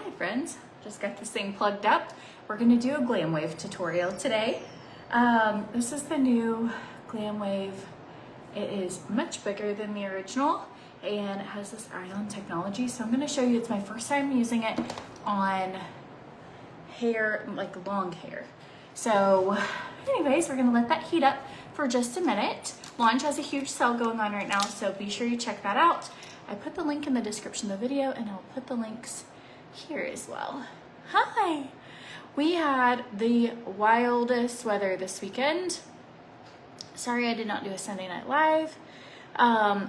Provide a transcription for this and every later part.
Hi friends, just got this thing plugged up. We're gonna do a Glam Wave tutorial today. This is the new Glam Wave. It is much bigger than the original and it has this ion technology. So I'm gonna show you, it's my first time using it on hair, like long hair. So anyways, we're gonna let that heat up for just a minute. Launch has a huge sale going on right now, so be sure you check that out. I put the link in the description of the video and I'll put the links here as well. Hi! We had the wildest weather this weekend. Sorry I did not do a Sunday Night Live.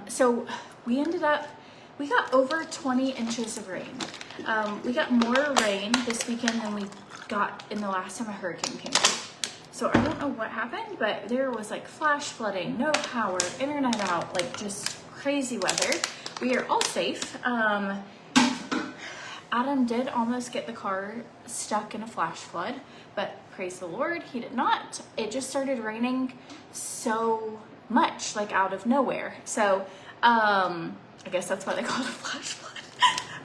So we got over 20 inches of rain. We got more rain this weekend than we got in the last time a hurricane came through. So I don't know what happened, but there was like flash flooding, no power, internet out, like just crazy weather. We are all safe. Adam did almost get the car stuck in a flash flood, but praise the Lord, he did not. It just started raining so much, like out of nowhere. So I guess that's why they call it a flash flood.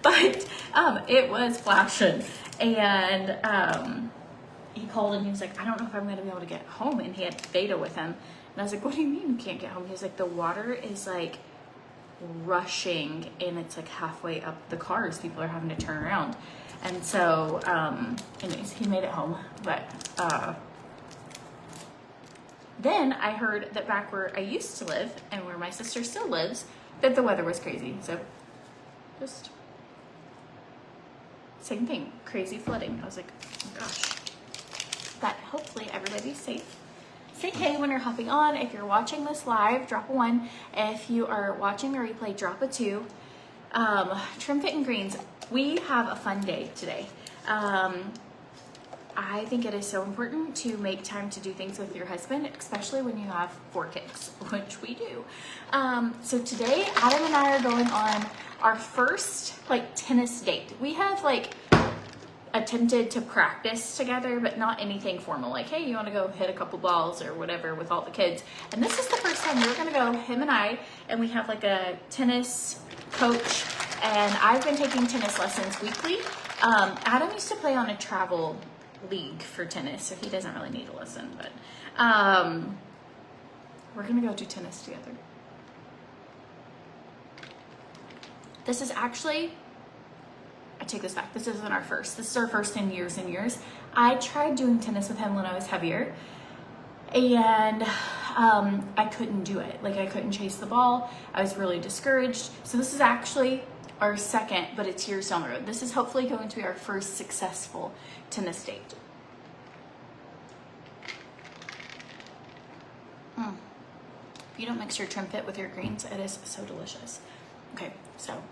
But it was flashing, and he called and he was like, I don't know if I'm gonna be able to get home, and he had Beta with him. And I was like, what do you mean you can't get home? He was like, the water is like rushing and it's like halfway up the cars. People are having to turn around. And so anyways, he made it home. But then I heard that back where I used to live and where my sister still lives, that the weather was crazy. So just same thing, crazy flooding. I was like, oh my gosh. But hopefully everybody's safe. Say hey when you're hopping on. If you're watching this live, drop a 1. If you are watching the replay, drop a 2. TrimFit and Greens, we have a fun day today. I think it is so important to make time to do things with your husband, especially when you have 4 kids, which we do. So today, Adam and I are going on our first like tennis date. We have like attempted to practice together, but not anything formal. Like, hey, you want to go hit a couple balls or whatever with all the kids? And this is the first time we're going to go, him and I, and we have like a tennis coach, and I've been taking tennis lessons weekly. Adam used to play on a travel league for tennis, so he doesn't really need a lesson, but we're going to go do tennis together. This is actually, I take this back. This isn't our first. This is our first in years and years. I tried doing tennis with him when I was heavier, and I couldn't do it. Like, I couldn't chase the ball. I was really discouraged. So this is actually our second, but it's years down the road. This is hopefully going to be our first successful tennis date. If you don't mix your TrimFit with your greens, it is so delicious. Okay, so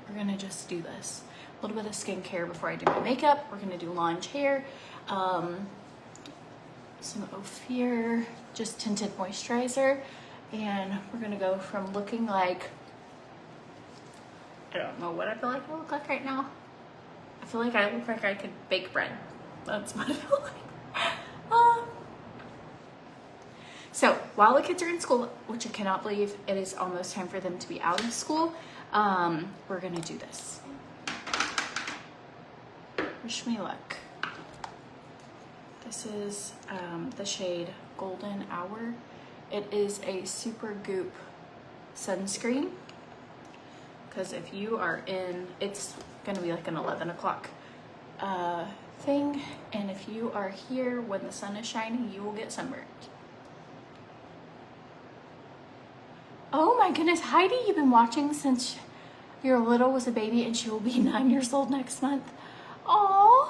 we're gonna just do this. A little bit of skincare before I do my makeup. We're gonna do launch hair, some Ofir, just tinted moisturizer, and we're gonna go from looking like, I don't know what I feel like I look like right now. I feel like I look like I could bake bread. That's what I feel like. So while the kids are in school, which I cannot believe it is almost time for them to be out of school, we're gonna do this. Wish me luck. This is the shade Golden Hour. It is a super goop sunscreen, because if you are in, it's gonna be like an 11 o'clock thing, and if you are here when the sun is shining, you will get sunburned. Oh my goodness, Heidi, you've been watching since your little was a baby, and she will be 9 years old next month. Aww.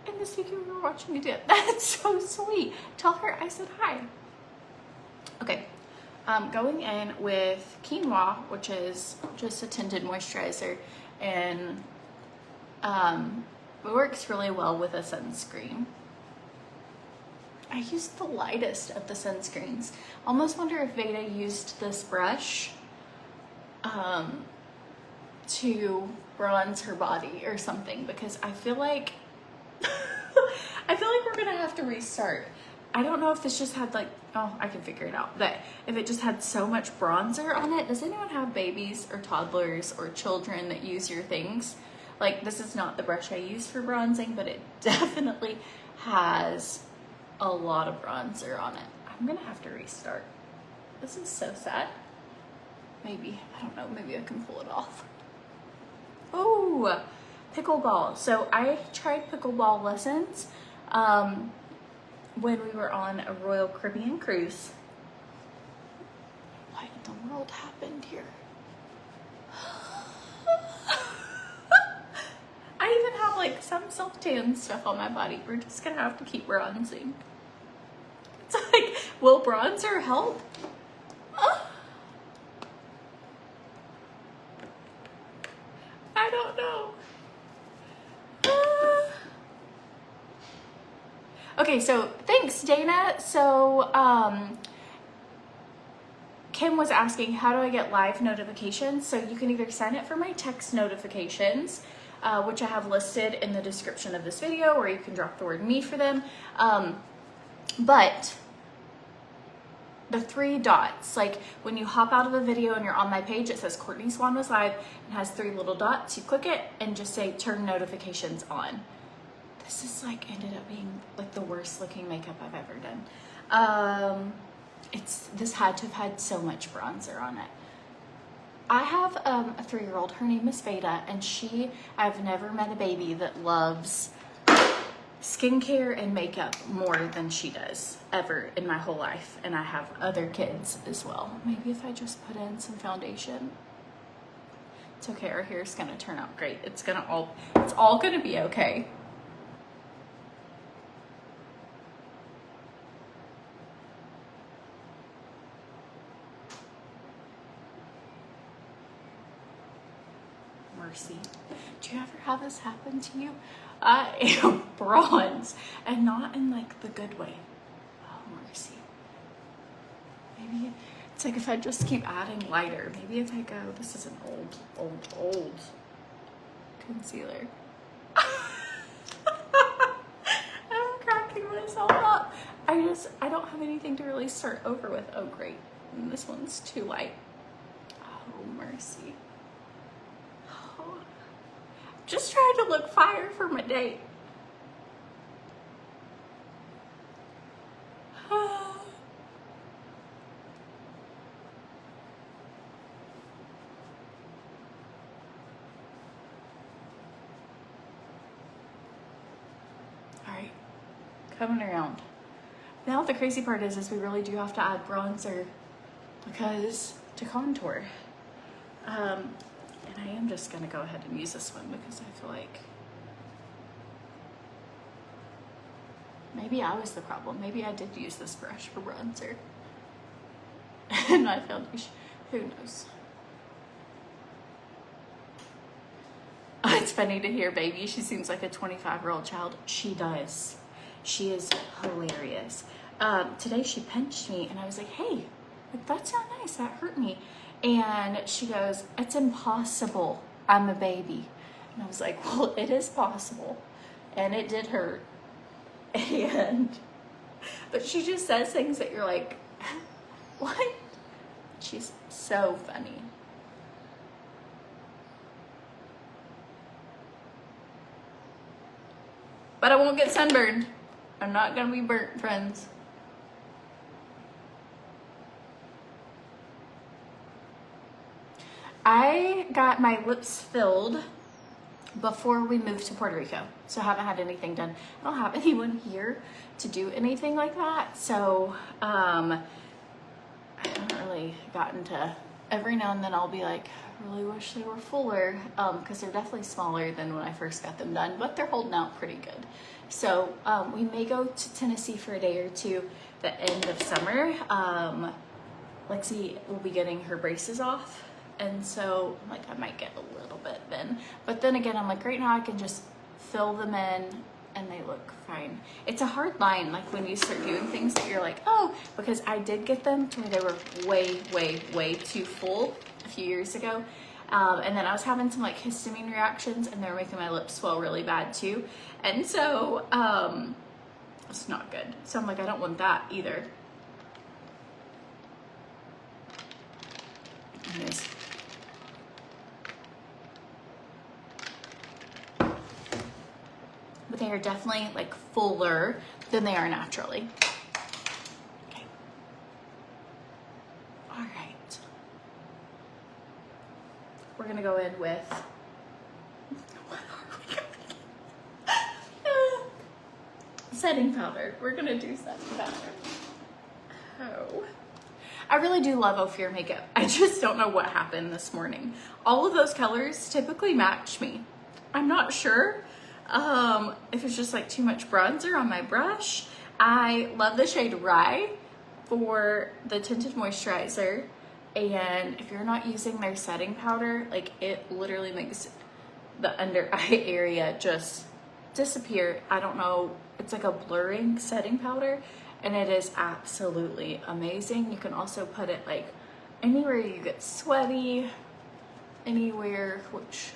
And this week you were watching me do it. That's so sweet. Tell her I said hi. Okay, going in with quinoa, which is just a tinted moisturizer, and it works really well with a sunscreen. I used the lightest of the sunscreens. Almost wonder if Veda used this brush to bronze her body or something, because I feel like we're gonna have to restart. I don't know if this just had like, oh, I can figure it out, but if it just had so much bronzer on it. Does anyone have babies or toddlers or children that use your things? Like, this is not the brush I use for bronzing, but it definitely has a lot of bronzer on it. I'm gonna have to restart. This is so sad. Maybe, I don't know, maybe I can pull it off. Oh, pickleball. So I tried pickleball lessons when we were on a Royal Caribbean cruise. What in the world happened here? I even have like some self-tan stuff on my body. We're just gonna have to keep bronzing. It's like, will bronzer help? I don't know. Okay, so thanks, Dana. So Kim was asking, how do I get live notifications? So you can either sign up for my text notifications, which I have listed in the description of this video, or you can drop the word me for them. But the 3 dots, like when you hop out of a video and you're on my page, it says Courtney Swan was live and has 3 little dots. You click it and just say turn notifications on. This is like ended up being like the worst looking makeup I've ever done. This had to have had so much bronzer on it. I have a 3-year-old, her name is Veda, and I've never met a baby that loves skincare and makeup more than she does ever in my whole life. And I have other kids as well. Maybe if I just put in some foundation. It's okay, our hair's gonna turn out great. It's all gonna be okay. Mercy. Do you ever have this happen to you? I am bronze, and not in like the good way. Oh, mercy. Maybe it's like if I just keep adding lighter. Maybe if I go, this is an old concealer. I'm cracking myself up. I don't have anything to really start over with. Oh, great. And this one's too light. Oh, mercy. Just trying to look fire for my date. All right, coming around. Now the crazy part is we really do have to add bronzer to contour. And I am just gonna go ahead and use this one because I feel like maybe I was the problem. Maybe I did use this brush for bronzer. And my foundation, who knows? Oh, it's funny to hear baby. She seems like a 25-year-old child. She does. She is hilarious. Today she pinched me and I was like, hey, that's not nice, that hurt me. And she goes, it's impossible, I'm a baby. And I was like, well, it is possible. And it did hurt. But she just says things that you're like, what? She's so funny. But I won't get sunburned. I'm not gonna be burnt, friends. I got my lips filled before we moved to Puerto Rico, so I haven't had anything done. I don't have anyone here to do anything like that, so I haven't really gotten to, every now and then I'll be like, I really wish they were fuller, because they're definitely smaller than when I first got them done, but they're holding out pretty good. So we may go to Tennessee for a day or two the end of summer. Lexi will be getting her braces off. And so like I might get a little bit then, but then again I'm like right now I can just fill them in and they look fine. It's a hard line like when you start doing things that you're like, oh, because I did get them to where they were way too full a few years ago, and then I was having some like histamine reactions and they were making my lips swell really bad too, and so it's not good. So I'm like, I don't want that either. Anyways. they are definitely like fuller than they are naturally. Okay. All right. We're gonna go in with, what are we going setting powder. We're gonna do setting powder. Oh. I really do love Ofir makeup. I just don't know what happened this morning. All of those colors typically match me. I'm not sure if it's just like too much bronzer on my brush. I love the shade Rye for the tinted moisturizer. And if you're not using their setting powder, like it literally makes the under eye area just disappear. I don't know, it's like a blurring setting powder, and it is absolutely amazing. You can also put it like anywhere you get sweaty, anywhere, which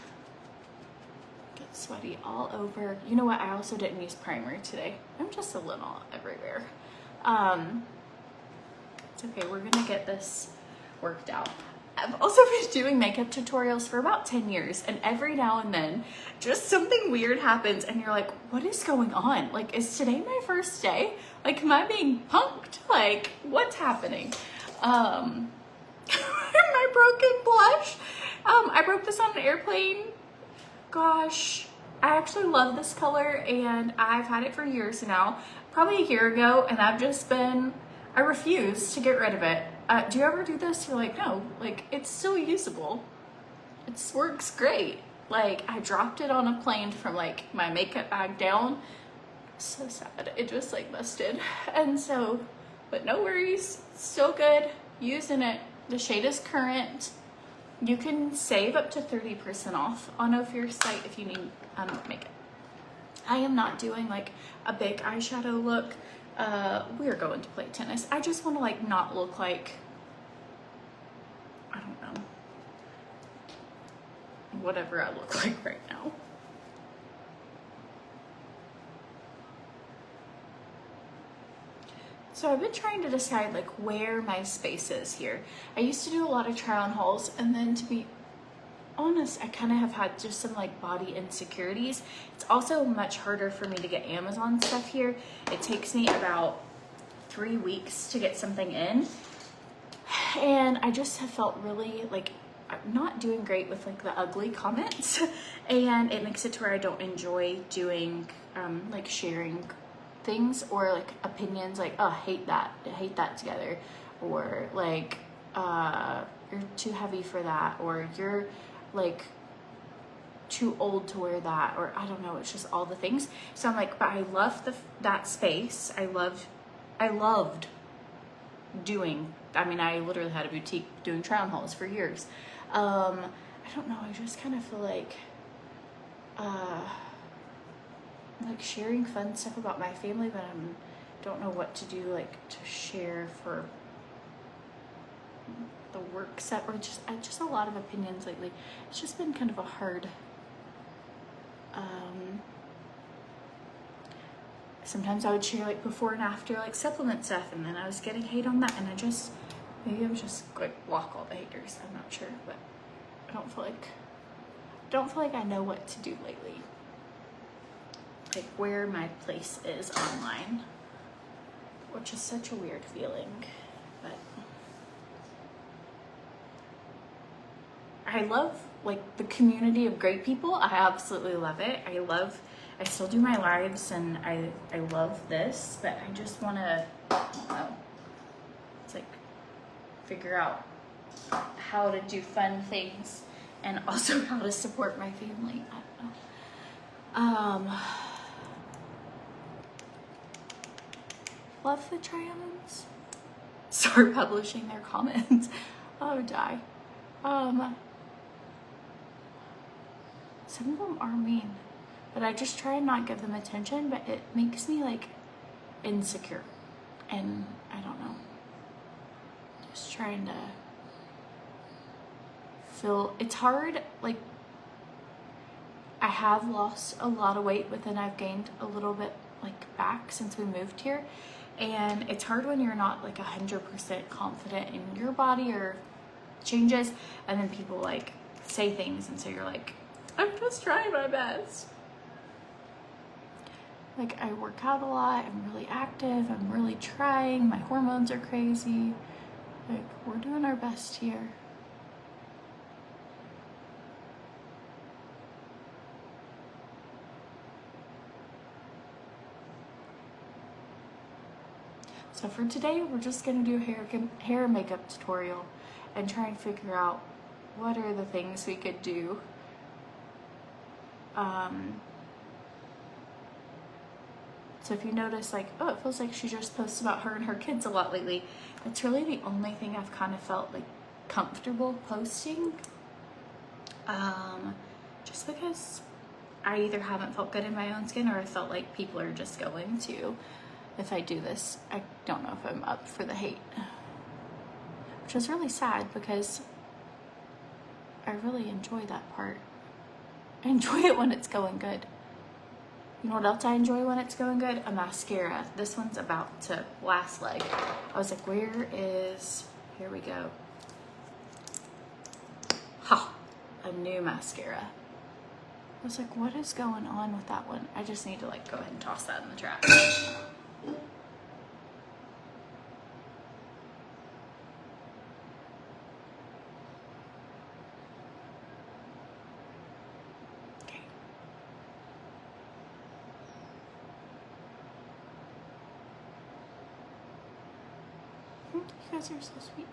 gets sweaty all over. You know what, I also didn't use primer today. I'm just a little everywhere. It's okay, we're gonna get this worked out. I've also been doing makeup tutorials for about 10 years, and every now and then just something weird happens and you're like, what is going on? Like, is today my first day? Like, am I being punked? Like, what's happening? My broken blush. I broke this on an airplane. Gosh, I actually love this color, and I've had it for years now, probably a year ago, and I refuse to get rid of it. Do you ever do this? You're like, no, like it's still usable. It works great. Like, I dropped it on a plane from like my makeup bag down. So sad. It just like busted. And so, but no worries, still good. Using it. The shade is Current. You can save up to 30% off on Ofir's site if you need makeup. I am not doing like a big eyeshadow look. We are going to play tennis. I just want to like not look like, I don't know, whatever I look like right now. So I've been trying to decide like where my space is here. I used to do a lot of try on hauls, and then to be honest, I kind of have had just some like body insecurities. It's also much harder for me to get Amazon stuff here. It takes me about 3 weeks to get something in, and I just have felt really like I'm not doing great with like the ugly comments, and it makes it to where I don't enjoy doing like sharing things or like opinions like, oh, hate that together, or like you're too heavy for that, or you're like too old to wear that, or I don't know, it's just all the things. So I'm like, but I love that space. I loved doing, I mean, I literally had a boutique doing try on hauls for years. I don't know, I just kind of feel like sharing fun stuff about my family, but I don't know what to do like to share for the work set, or just a lot of opinions lately. It's just been kind of a hard, sometimes I would share like before and after like supplement stuff, and then I was getting hate on that, and maybe I'm just like block all the haters. I'm not sure, but I don't feel like I know what to do lately. Like where my place is online, which is such a weird feeling, but I love like the community of great people. I absolutely love it. I still do my lives, and I love this, but I just want to, I don't know, it's like figure out how to do fun things and also how to support my family. I don't know. Love the try-ons. Start publishing their comments. Oh, die. Some of them are mean, but I just try and not give them attention, but it makes me like insecure, and I don't know, just trying to feel, it's hard. Like, I have lost a lot of weight, but then I've gained a little bit like back since we moved here, and it's hard when you're not like 100% confident in your body or changes, and then people like say things, and so you're like, I'm just trying my best. Like, I work out a lot, I'm really active, I'm really trying, my hormones are crazy. Like, we're doing our best here. So for today, we're just gonna do a hair and makeup tutorial and try and figure out what are the things we could do. So if you notice, like, oh, it feels like she just posts about her and her kids a lot lately. That's really the only thing I've kind of felt like comfortable posting. Just because I either haven't felt good in my own skin or I felt like people are just going to, if I do this, I don't know if I'm up for the hate. Which is really sad because I really enjoy that part. I enjoy it when it's going good. You know what else I enjoy when it's going good? A mascara. This one's about to last leg. I was like, where is, here we go. Ha! A new mascara. I was like, what is going on with that one? I just need to like go ahead and toss that in the trash. You guys are so sweet.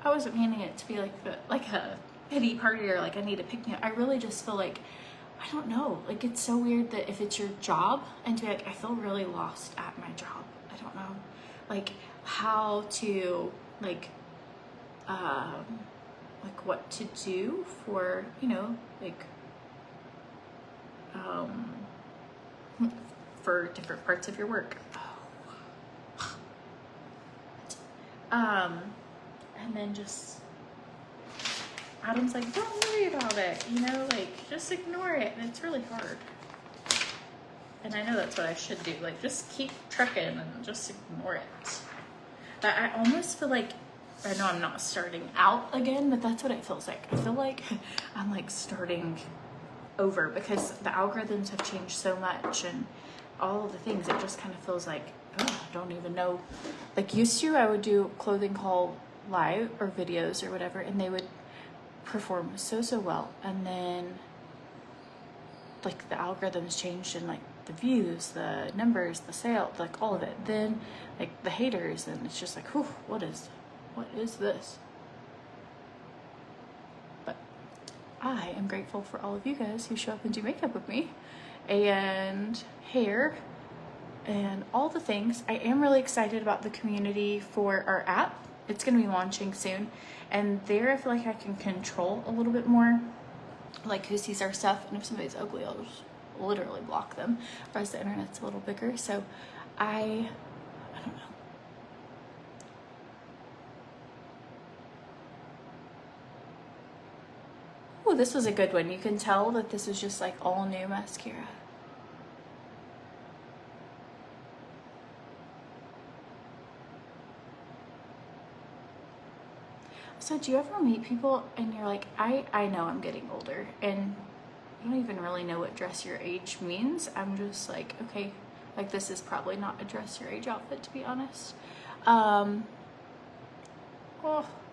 I wasn't meaning it to be like a pity party or like I need to pick me up. I really just feel like, I don't know, like it's so weird that if it's your job and to be like, I feel really lost at my job. I don't know like how to like what to do for, you know, like for different parts of your work. And then just, Adam's like, don't worry about it, you know, like, just ignore it, and it's really hard. And I know that's what I should do, like, just keep trucking and just ignore it. But I almost feel like, I know I'm not starting out again, but that's what it feels like. I feel like I'm, like, starting over because the algorithms have changed so much and all of the things, it just kind of feels like, oh, I don't even know. Like used to, I would do clothing haul live or videos or whatever, and they would perform so well. And then like the algorithms changed and like the views, the numbers, the sale, like all of it. Then like the haters, and it's just like, whew, what is this? But I am grateful for all of you guys who show up and do makeup with me and hair and all the things. I am really excited about the community for our app. It's going to be launching soon, and there I feel like I can control a little bit more, like who sees our stuff, and if somebody's ugly, I'll just literally block them, whereas the internet's a little bigger. So I don't know. Oh, this was a good one. You can tell that this is just like all new mascara. So do you ever meet people and you're like, I know I'm getting older, and you don't even really know what dress your age means. I'm just like, okay, like this is probably not a dress your age outfit, to be honest. Oh,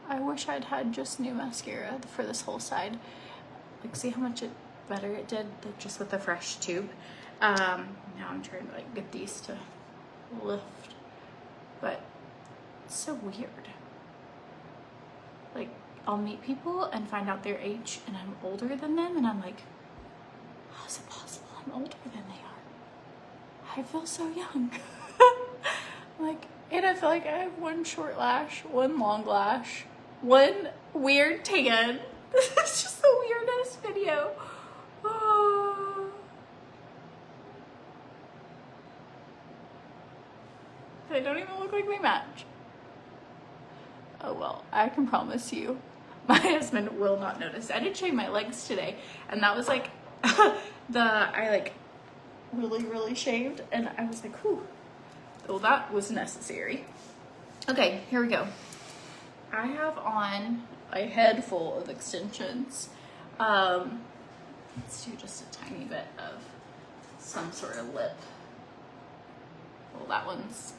I wish I'd had just new mascara for this whole side. Like, see how much better it did just with the fresh tube. Now I'm trying to like get these to lift, but it's so weird. Like, I'll meet people and find out their age and I'm older than them, and I'm like, how is it possible I'm older than they are? I feel so young. Like, and I feel like I have one short lash, one long lash, one weird tan. This is just the weirdest video. Oh. They don't even look like they match. Oh well, I can promise you, my husband will not notice. I did shave my legs today, and that was like, I like really shaved, and I was like, whew, well that was necessary. Okay, here we go. I have on a head full of extensions. Let's do just a tiny bit of some sort of lip. Well, that one's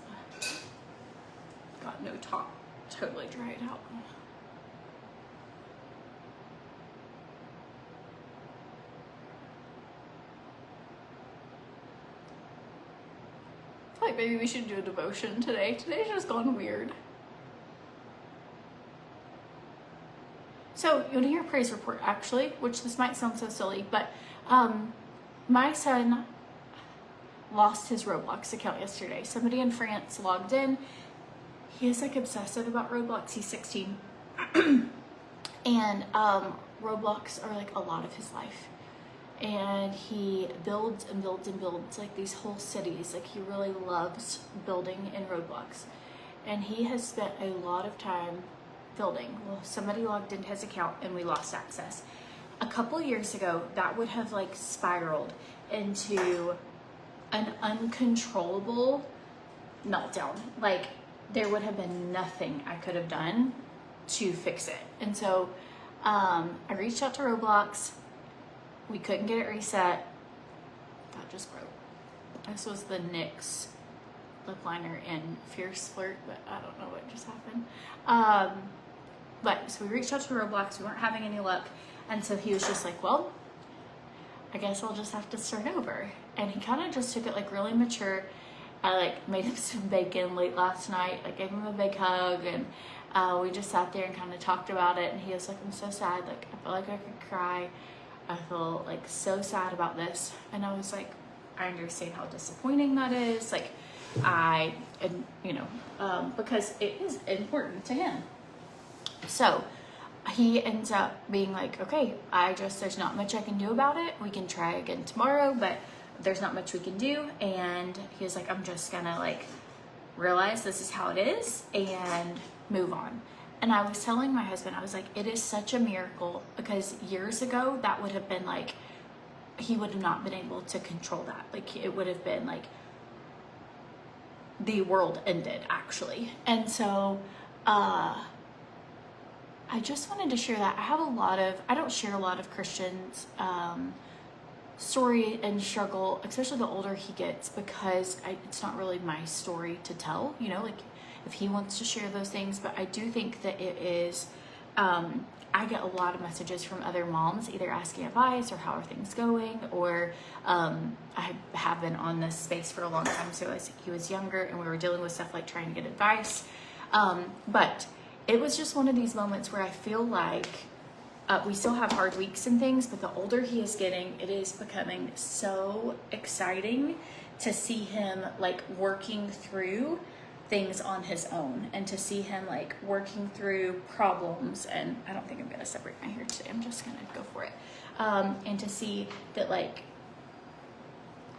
got no top, totally dried out. Like maybe we should do a devotion today. Today's just gone weird. So you want to hear a praise report actually, which this might sound so silly, but my son lost his Roblox account yesterday. Somebody in France logged in. He is like obsessive about Roblox. He's 16. And Roblox are like a lot of his life. And he builds and builds and builds like these whole cities. Like he really loves building in Roblox. And he has spent a lot of time building. Well, somebody logged into his account and we lost access. A couple years ago, that would have like spiraled into an uncontrollable meltdown. Like there would have been nothing I could have done to fix it. And so I reached out to Roblox. We couldn't get it reset. That just broke. This was the NYX lip liner in Fierce Flirt, but I don't know what just happened. But so we reached out to Roblox. We weren't having any luck. And so he was just like, well, I guess I'll just have to start over. And he kind of just took it like really mature. I like made him some bacon late last night. I gave him a big hug and we just sat there and kind of talked about it. And he was like, I'm so sad. Like I feel like I could cry. I feel like so sad about this. And I was like, I understand how disappointing that is. Like because it is important to him. So he ends up being like, okay, there's not much I can do about it. We can try again tomorrow, but there's not much we can do. And he was like, I'm just gonna like realize this is how it is and move on. And I was telling my husband, I was like, it is such a miracle because years ago that would have been like, he would have not been able to control that. Like it would have been like the world ended actually. And so, I just wanted to share that. I don't share a lot of Christians' story and struggle, especially the older he gets, because it's not really my story to tell, you know, like if he wants to share those things. But I do think that it is, I get a lot of messages from other moms, either asking advice or how are things going, or I have been on this space for a long time. So as he was younger and we were dealing with stuff like trying to get advice. But it was just one of these moments where I feel like we still have hard weeks and things, but the older he is getting, it is becoming so exciting to see him like working through things on his own and to see him like working through problems. And I don't think I'm going to separate my hair today. I'm just going to go for it. And to see that like,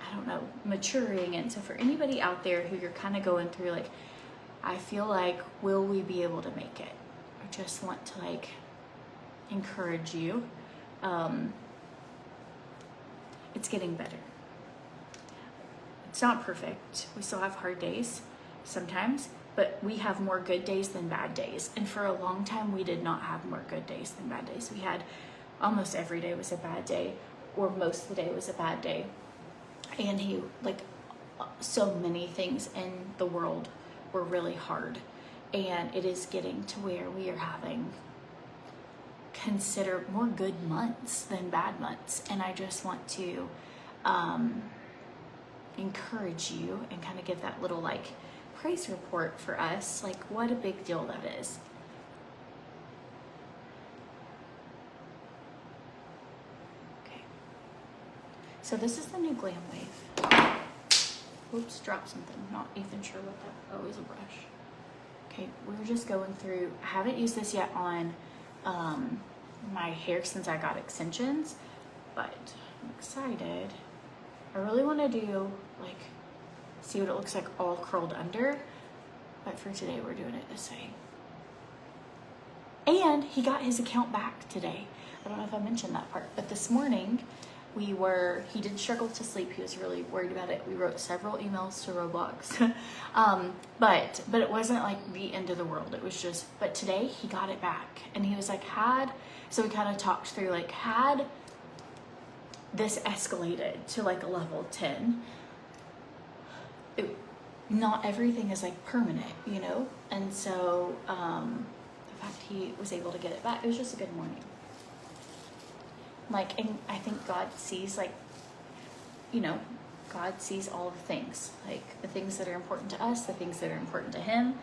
I don't know, maturing. And so for anybody out there who you're kind of going through, like, I feel like, will we be able to make it? I just want to like encourage you. It's getting better. It's not perfect. We still have hard days sometimes, but we have more good days than bad days. And for a long time, we did not have more good days than bad days. We had almost every day was a bad day, or most of the day was a bad day. And he, like, so many things in the world were really hard. And it is getting to where we are having consider more good months than bad months. And I just want to encourage you and kind of give that little like praise report for us, like what a big deal that is. Okay, so this is the new Glam Wave. Oops, dropped something, not even sure what that, oh, is a brush. Okay, we're just going through, I haven't used this yet on my hair since I got extensions, but I'm excited. I really want to do like, see what it looks like all curled under, but for today we're doing it this way. And he got his account back today. I don't know if I mentioned that part, but this morning he did struggle to sleep. He was really worried about it. We wrote several emails to Roblox, but it wasn't like the end of the world. It was just, but today he got it back and he was like, so we kind of talked through like, had this escalated to like a level 10. Not everything is like permanent, you know? And so the fact he was able to get it back, it was just a good morning. Like, and I think God sees, like, you know, God sees all the things, like the things that are important to us, the things that are important to him.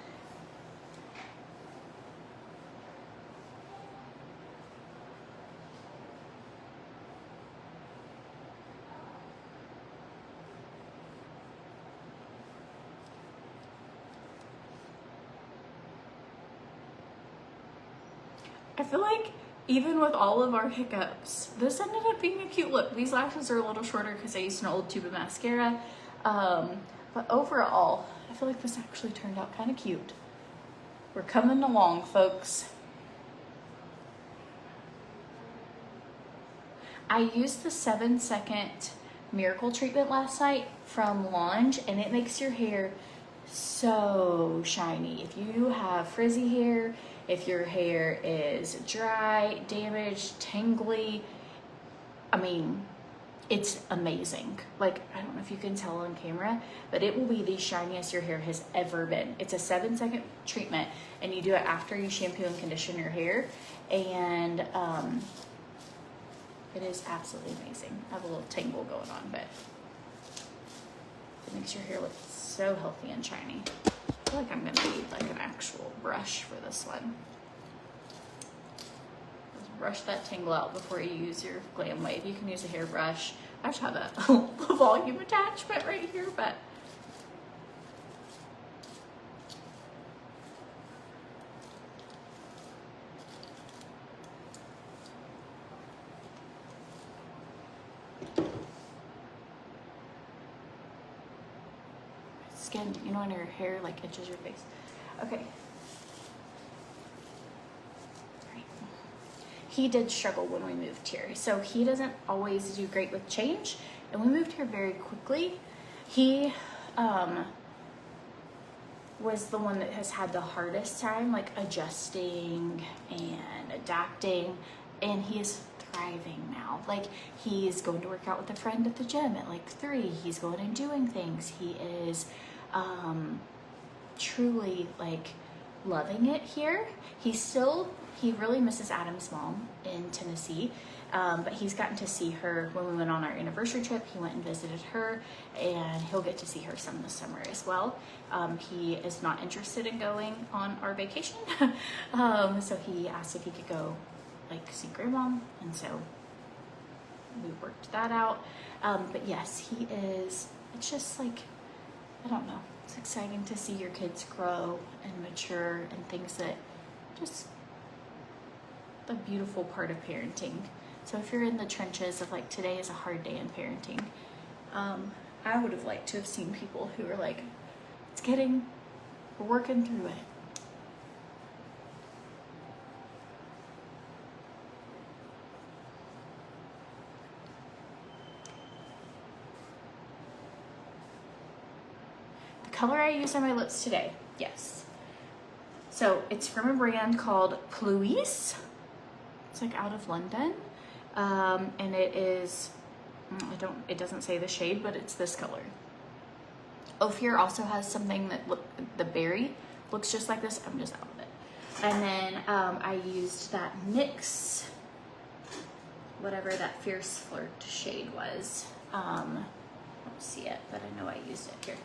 I feel like even with all of our hiccups, this ended up being a cute look. These lashes are a little shorter because I used an old tube of mascara. But overall, I feel like this actually turned out kind of cute. We're coming along, folks. I used the 7-second miracle treatment last night from Launch, and it makes your hair so shiny. If you have frizzy hair, if your hair is dry, damaged, tangly, I mean, it's amazing. Like, I don't know if you can tell on camera, but it will be the shiniest your hair has ever been. It's a 7-second treatment, and you do it after you shampoo and condition your hair, and it is absolutely amazing. I have a little tangle going on, but it makes your hair look so healthy and shiny. I feel like I'm gonna need like an actual brush for this one. Just brush that tangle out before you use your Glam Wave. You can use a hairbrush. I just have a volume attachment right here, but skin, you know, when your hair like itches your face. Okay. Right. He did struggle when we moved here, so he doesn't always do great with change, and we moved here very quickly. He was the one that has had the hardest time like adjusting and adapting, and he is thriving now. Like, he's going to work out with a friend at the gym at like 3. He's going and doing things. He is truly like loving it here. He really misses Adam's mom in Tennessee, but he's gotten to see her when we went on our anniversary trip. He went and visited her, and he'll get to see her some this summer as well. He is not interested in going on our vacation, so he asked if he could go like see grandma, and so we worked that out. But yes, he is, it's just like, I don't know, it's exciting to see your kids grow and mature and things that just the beautiful part of parenting. So if you're in the trenches of like, today is a hard day in parenting, I would have liked to have seen people who are like, we're working through it. Color I used on my lips today, yes. So it's from a brand called P.Louise. It's like out of London, and it is, it doesn't say the shade, but it's this color. Ofir also has something that the berry looks just like this. I'm just out of it. And then I used that NYX, whatever that Fierce Flirt shade was. I don't see it, but I know I used it here.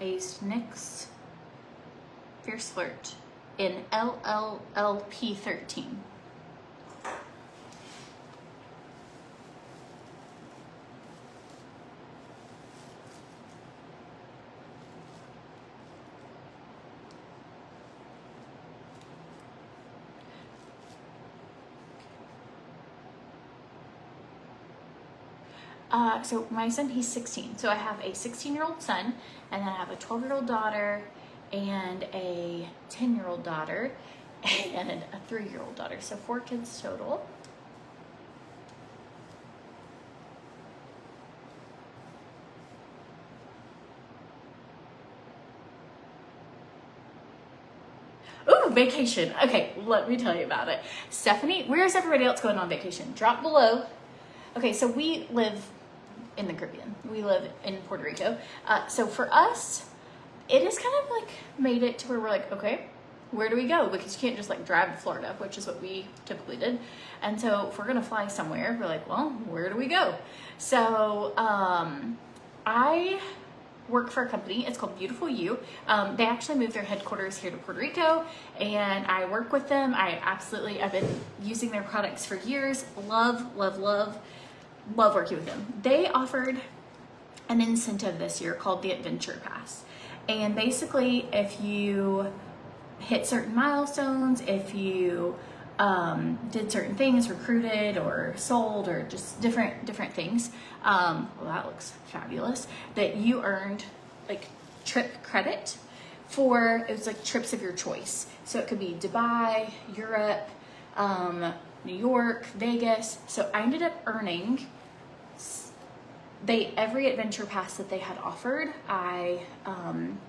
I used NYX Fierce Flirt in LLLP 13. So my son, he's 16. So I have a 16-year-old son, and then I have a 12-year-old daughter, and a 10-year-old daughter, and a 3-year-old daughter. So 4 kids total. Ooh, vacation. Okay, let me tell you about it. Stephanie, where's everybody else going on vacation? Drop below. Okay, so we live in the Caribbean. We live in Puerto Rico. So for us, it has kind of like made it to where we're like, okay, where do we go? Because you can't just like drive to Florida, which is what we typically did. And so if we're gonna fly somewhere, we're like, well, where do we go? So I work for a company. It's called Beautiful You. They actually moved their headquarters here to Puerto Rico, and I work with them. I've been using their products for years. Love working with them. They offered an incentive this year called the Adventure Pass. And basically, if you hit certain milestones, if you did certain things, recruited or sold or just different things, well, that looks fabulous, that you earned like trip credit for, it was like trips of your choice. So it could be Dubai, Europe, New York, Vegas. So I ended up earning every adventure pass that they had offered. I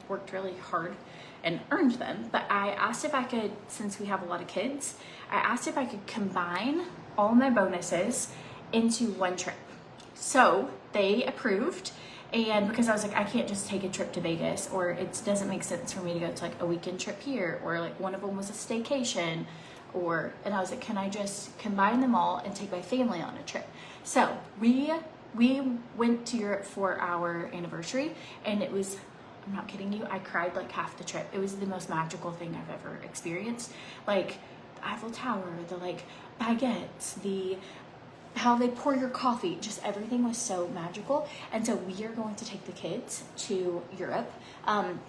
worked really hard and earned them, but I asked if I could, since we have a lot of kids, I asked if I could combine all my bonuses into one trip. So they approved, and because I was like, I can't just take a trip to Vegas, or it doesn't make sense for me to go to like a weekend trip here, or like one of them was a staycation, and I was like, can I just combine them all and take my family on a trip? So we went to Europe for our anniversary, and it was, I'm not kidding you, I cried like half the trip. It was the most magical thing I've ever experienced. Like the Eiffel Tower, the like baguettes, how they pour your coffee, just everything was so magical. And so we are going to take the kids to Europe.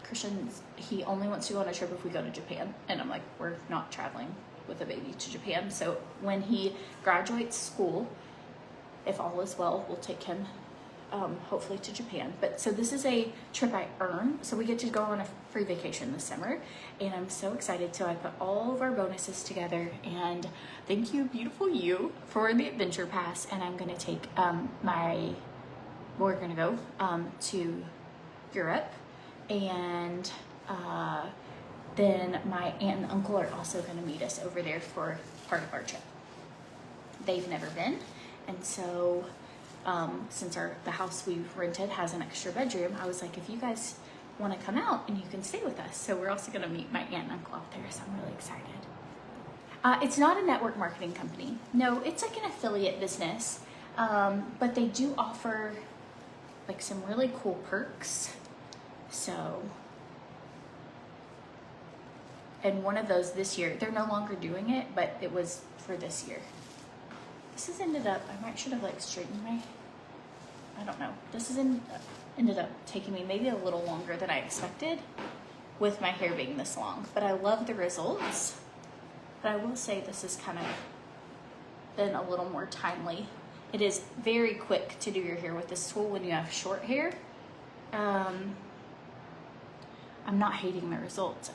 Christian, he only wants to go on a trip if we go to Japan. And I'm like, we're not traveling with a baby to Japan. So when he graduates school, if all is well, we'll take him hopefully to Japan. But so this is a trip I earn. So we get to go on a free vacation this summer, and I'm so excited. So I put all of our bonuses together, and thank you, Beautiful You, for the Adventure Pass. And I'm gonna take we're gonna go to Europe, and then my aunt and uncle are also gonna meet us over there for part of our trip. They've never been. And so, since the house we rented has an extra bedroom, I was like, if you guys want to come out and you can stay with us. So we're also going to meet my aunt and uncle out there. So I'm really excited. It's not a network marketing company. No, it's like an affiliate business. But they do offer like some really cool perks. So, and one of those this year, they're no longer doing it, but it was for this year. This has ended up, should have like straightened I don't know. This has ended up taking me maybe a little longer than I expected with my hair being this long, but I love the results. But I will say this has kind of been a little more timely. It is very quick to do your hair with this tool when you have short hair. I'm not hating the results.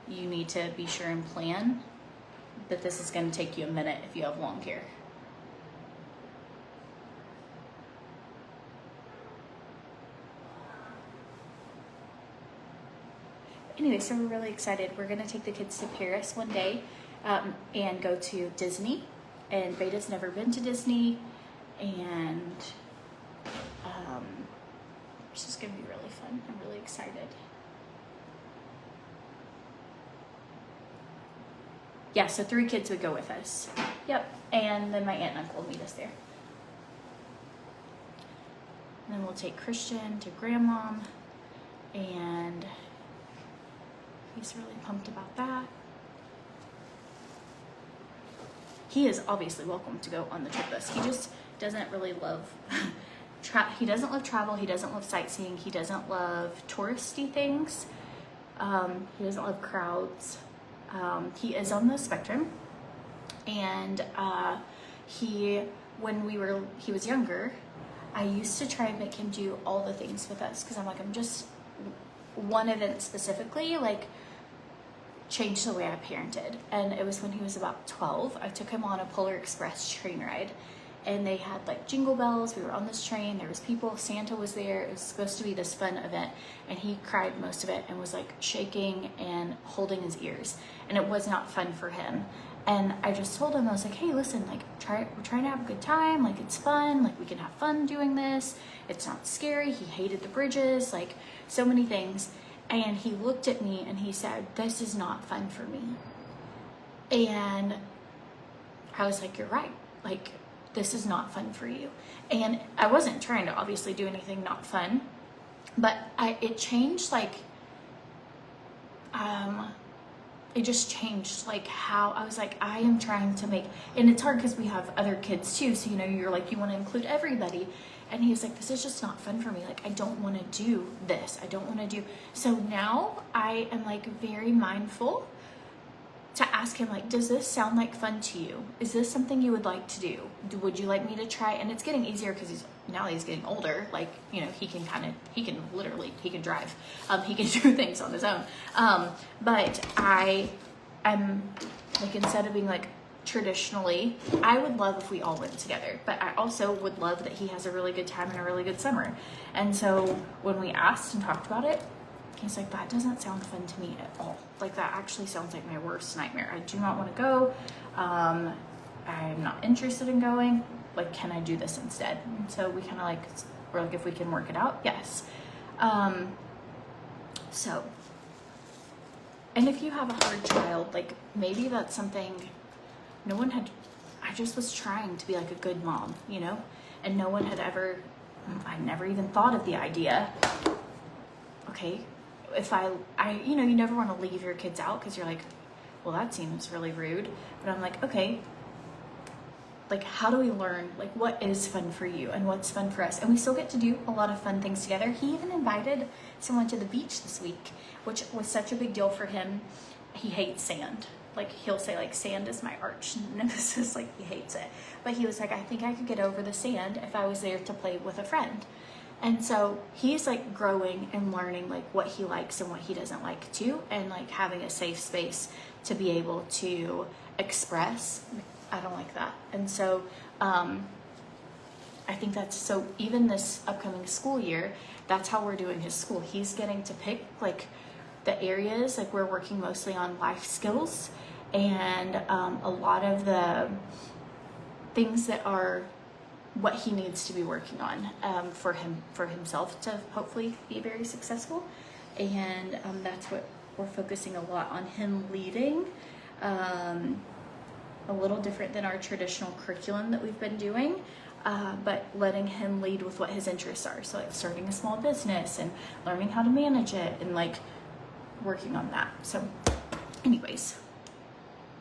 You need to be sure and plan that this is going to take you a minute if you have long hair. Anyway, so we're really excited. We're going to take the kids to Paris one day and go to Disney. And Beta's never been to Disney. And it's just going to be really fun. I'm really excited. Yeah, so 3 kids would go with us. Yep, and then my aunt and uncle will meet us there. And then we'll take Christian to grandmom, and he's really pumped about that. He is obviously welcome to go on the trip with us. He just doesn't really love, he doesn't love travel, he doesn't love sightseeing, he doesn't love touristy things, he doesn't love crowds. He is on the spectrum, and when he was younger, I used to try and make him do all the things with us, because I'm just one event specifically, like changed the way I parented. And it was when he was about 12. I took him on a Polar Express train ride, and they had like jingle bells. We were on this train, there was people, Santa was there. It was supposed to be this fun event, and he cried most of it and was like shaking and holding his ears, and it was not fun for him. And I just told him, I was like, hey, listen, like we're trying to have a good time. Like it's fun. Like we can have fun doing this. It's not scary. He hated the bridges, like so many things. And he looked at me and he said, this is not fun for me. And I was like, you're right. Like, this is not fun for you. And I wasn't trying to obviously do anything not fun, but it changed, like, it just changed like how I was like, I am trying to make, and it's hard because we have other kids too. So, you know, you're like, you want to include everybody. And he was like, this is just not fun for me. Like, I don't want to do this. I don't want to do. So now I am like very mindful to ask him, like, does this sound like fun to you? Is this something you would like to do? Would you like me to try? And it's getting easier because he's getting older. Like, you know, he can drive. He can do things on his own. But I am like, instead of being like traditionally, I would love if we all went together, but I also would love that he has a really good time and a really good summer. And so when we asked and talked about it, he's like, that doesn't sound fun to me at all. Like, that actually sounds like my worst nightmare. I do not want to go. I'm not interested in going. Like, can I do this instead? And so we kind of like, we're like, if we can work it out, yes. So, and if you have a hard child, like maybe that's something I just was trying to be like a good mom, you know, and no one had ever, I never even thought of the idea. Okay. If you know, you never want to leave your kids out because you're like, well, that seems really rude. But I'm like, okay, like, how do we learn, like, what is fun for you and what's fun for us? And we still get to do a lot of fun things together. He even invited someone to the beach this week, which was such a big deal for him. He hates sand. Like, he'll say, like, sand is my arch nemesis. Like, he hates it. But he was like, I think I could get over the sand if I was there to play with a friend. And so he's like growing and learning like what he likes and what he doesn't like too, and like having a safe space to be able to express, I don't like that. And so I think that's, so even this upcoming school year, that's how we're doing his school. He's getting to pick like the areas, like we're working mostly on life skills and a lot of the things that are what he needs to be working on for himself to hopefully be very successful. And that's what we're focusing a lot on, him leading, a little different than our traditional curriculum that we've been doing, but letting him lead with what his interests are. So like starting a small business and learning how to manage it and like working on that. So anyways,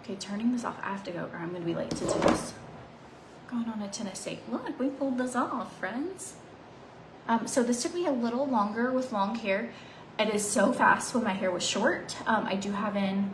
okay, turning this off, I have to go or I'm gonna be late to tennis. Going on a tennis date. Look, we pulled this off, friends. So this took me a little longer with long hair. It is so fast when my hair was short. I do have in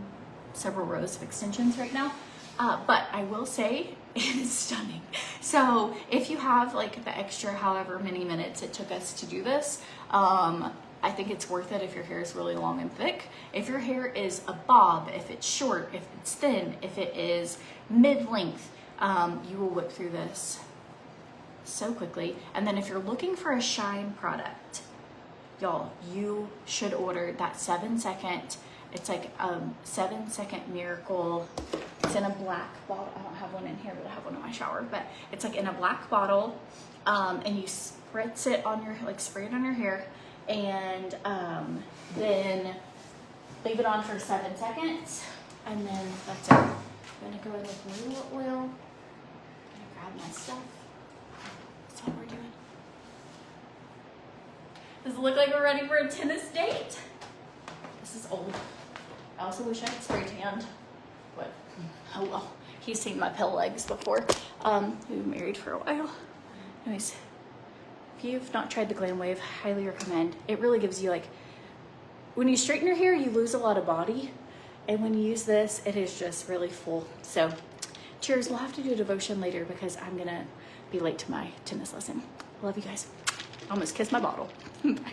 several rows of extensions right now, but I will say it is stunning. So if you have like the extra however many minutes it took us to do this, I think it's worth it if your hair is really long and thick. If your hair is a bob, if it's short, if it's thin, if it is mid-length, you will whip through this so quickly. And then if you're looking for a shine product, y'all, you should order that 7-second. It's like 7-second miracle. It's in a black bottle. I don't have one in here, but I have one in my shower. But it's like in a black bottle, and you spritz it on your, like spray it on your hair, and then leave it on for 7 seconds, and then that's it. I'm gonna go in with a little oil. Grab my stuff. That's all we're doing. Does it look like we're ready for a tennis date? This is old. I also wish I had spray tanned, but oh well. He's seen my pill legs before. We've been married for a while. Anyways, if you've not tried the Glam Wave, highly recommend. It really gives you like, when you straighten your hair, you lose a lot of body. And when you use this, it is just really full. So cheers. We'll have to do a devotion later because I'm gonna be late to my tennis lesson. Love you guys. I almost kissed my bottle. Bye.